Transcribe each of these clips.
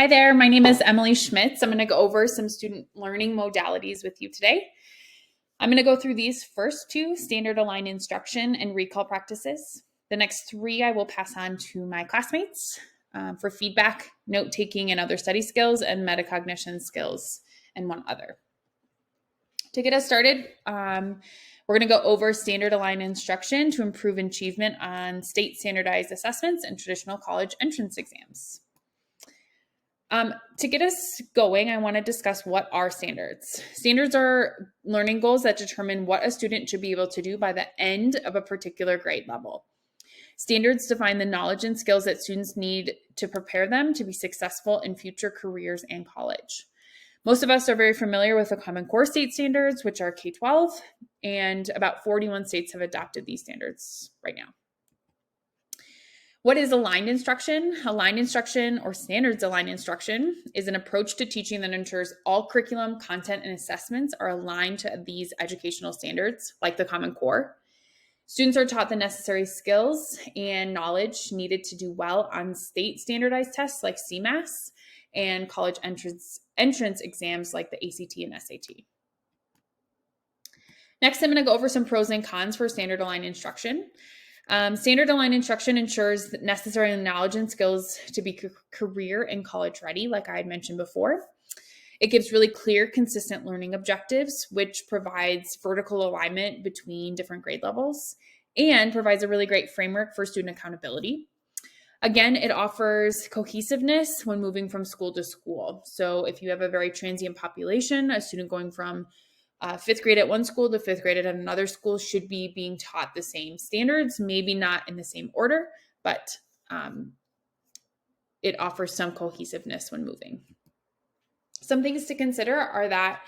Hi there, my name is Emily Schmitz. I'm going to go over some student learning modalities with you today. I'm going to go through these first two, standard aligned instruction and recall practices. The next three I will pass on to my classmates for feedback, note-taking, and other study skills, and metacognition skills, and one other. To get us started, we're going to go over standard aligned instruction to improve achievement on state standardized assessments and traditional college entrance exams. To get us going, I want to discuss what are standards. Standards are learning goals that determine what a student should be able to do by the end of a particular grade level. Standards define the knowledge and skills that students need to prepare them to be successful in future careers and college. Most of us are very familiar with the Common Core state standards, which are K-12, and about 41 states have adopted these standards right now. What is aligned instruction? Aligned instruction, or standards aligned instruction, is an approach to teaching that ensures all curriculum, content, and assessments are aligned to these educational standards, like the Common Core. Students are taught the necessary skills and knowledge needed to do well on state standardized tests like CMAS and college entrance exams like the ACT and SAT. Next, I'm going to go over some pros and cons for standard aligned instruction. Standard aligned instruction ensures the necessary knowledge and skills to be career and college ready, like I had mentioned before. It gives really clear, consistent learning objectives, which provides vertical alignment between different grade levels and provides a really great framework for student accountability. Again, it offers cohesiveness when moving from school to school. So if you have a very transient population, a student going from fifth grade at one school to fifth grade at another school should be being taught the same standards, maybe not in the same order, but it offers some cohesiveness when moving. Some things to consider are that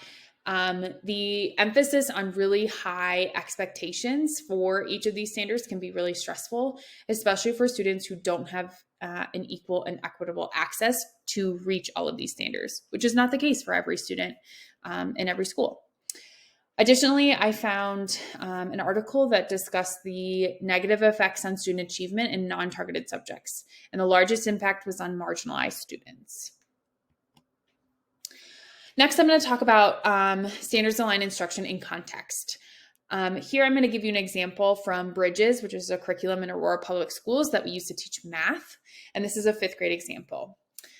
the emphasis on really high expectations for each of these standards can be really stressful, especially for students who don't have an equal and equitable access to reach all of these standards, which is not the case for every student in every school. Additionally, I found an article that discussed the negative effects on student achievement in non-targeted subjects, and the largest impact was on marginalized students. Next, I'm going to talk about standards aligned instruction in context. Here, I'm going to give you an example from Bridges, which is a curriculum in Aurora Public Schools that we use to teach math, and this is a fifth grade example.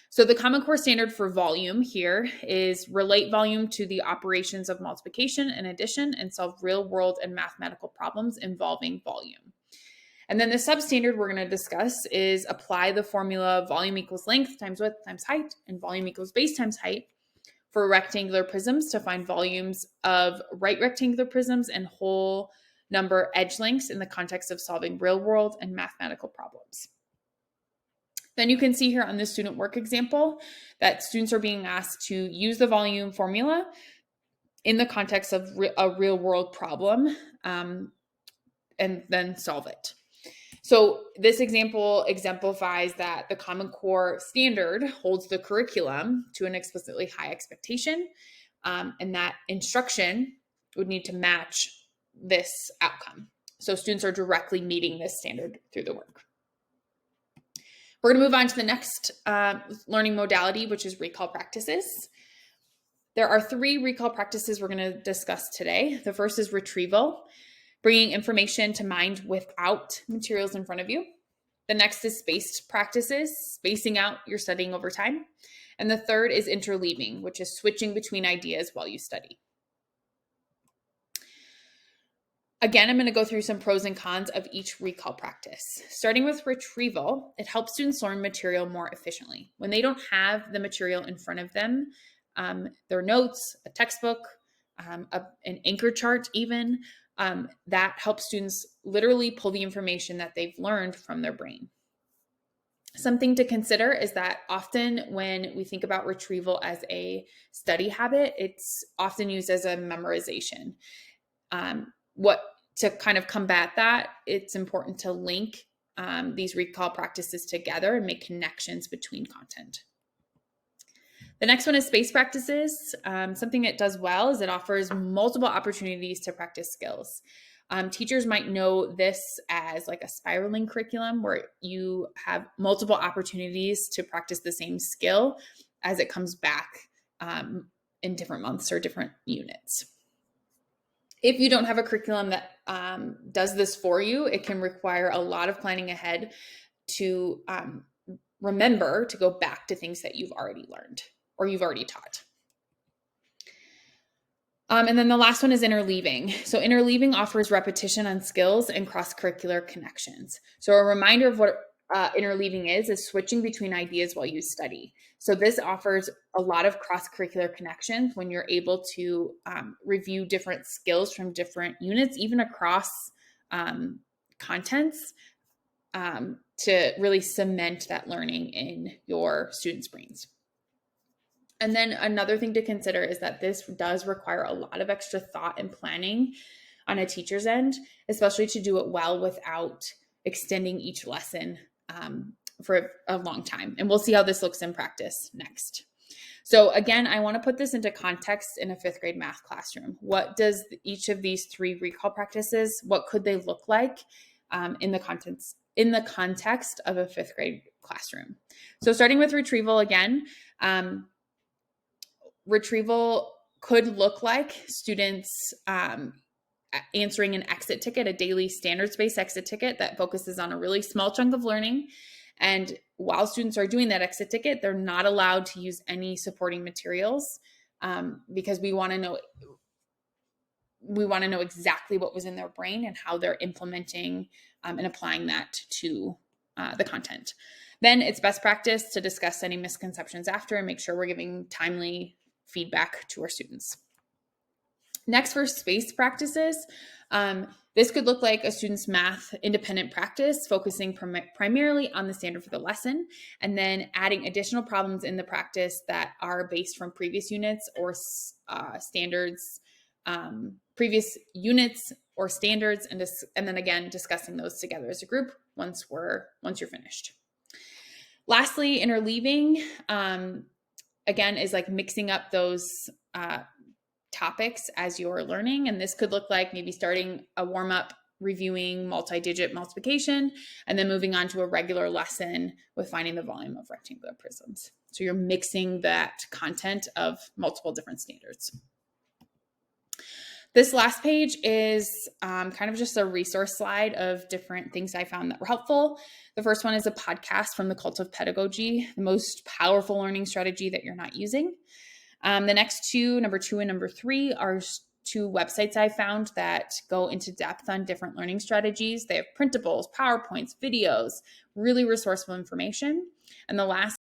So the Common Core standard for volume here is relate volume to the operations of multiplication and addition and solve real world and mathematical problems involving volume. And then the substandard we're going to discuss is apply the formula volume equals length times width times height and volume equals base times height for rectangular prisms to find volumes of right rectangular prisms and whole number edge lengths in the context of solving real world and mathematical problems. Then you can see here on this student work example that students are being asked to use the volume formula in the context of a real world problem and then solve it. So this example exemplifies that the Common Core standard holds the curriculum to an explicitly high expectation, and that instruction would need to match this outcome. So students are directly meeting this standard through the work. We're going to move on to the next learning modality, which is recall practices. There are three recall practices we're going to discuss today. The first is retrieval, bringing information to mind without materials in front of you. The next is spaced practices, spacing out your studying over time. And the third is interleaving, which is switching between ideas while you study. Again, I'm going to go through some pros and cons of each recall practice. Starting with retrieval, it helps students learn material more efficiently. When they don't have the material in front of them, their notes, a textbook, an anchor chart even, that helps students literally pull the information that they've learned from their brain. Something to consider is that often when we think about retrieval as a study habit, it's often used as a memorization. To kind of combat that, it's important to link these recall practices together and make connections between content. The next one is space practices. Something it does well is it offers multiple opportunities to practice skills. Teachers might know this as like a spiraling curriculum where you have multiple opportunities to practice the same skill as it comes back in different months or different units. If you don't have a curriculum that does this for you, it can require a lot of planning ahead to remember to go back to things that you've already learned or you've already taught. And then the last one is interleaving. So interleaving offers repetition on skills and cross-curricular connections. So a reminder of what interleaving is switching between ideas while you study. So this offers a lot of cross-curricular connections when you're able to review different skills from different units, even across contents, to really cement that learning in your students' brains. And then another thing to consider is that this does require a lot of extra thought and planning on a teacher's end, especially to do it well without extending each lesson for a long time. And we'll see how this looks in practice next. So again, I want to put this into context in a 5th grade math classroom. What does each of these 3 recall practices, what could they look like in the context of a 5th grade classroom? So starting with retrieval again, retrieval could look like students answering an exit ticket, a daily standards-based exit ticket that focuses on a really small chunk of learning. And while students are doing that exit ticket, they're not allowed to use any supporting materials because we want to know exactly what was in their brain and how they're implementing and applying that to the content. Then it's best practice to discuss any misconceptions after and make sure we're giving timely feedback to our students. Next, for spaced practices, this could look like a student's math independent practice, focusing primarily on the standard for the lesson, and then adding additional problems in the practice that are based from previous units or standards, previous units or standards, and then again discussing those together as a group once you're finished. Lastly, interleaving again is like mixing up those topics as you're learning. And this could look like maybe starting a warm-up reviewing multi-digit multiplication and then moving on to a regular lesson with finding the volume of rectangular prisms. So you're mixing that content of multiple different standards. This last page is kind of just a resource slide of different things I found that were helpful. The first one is a podcast from the Cult of Pedagogy, the most powerful learning strategy that you're not using. The next two, number 2 and number 3, are 2 websites I found that go into depth on different learning strategies. They have printables, PowerPoints, videos, really resourceful information. And the last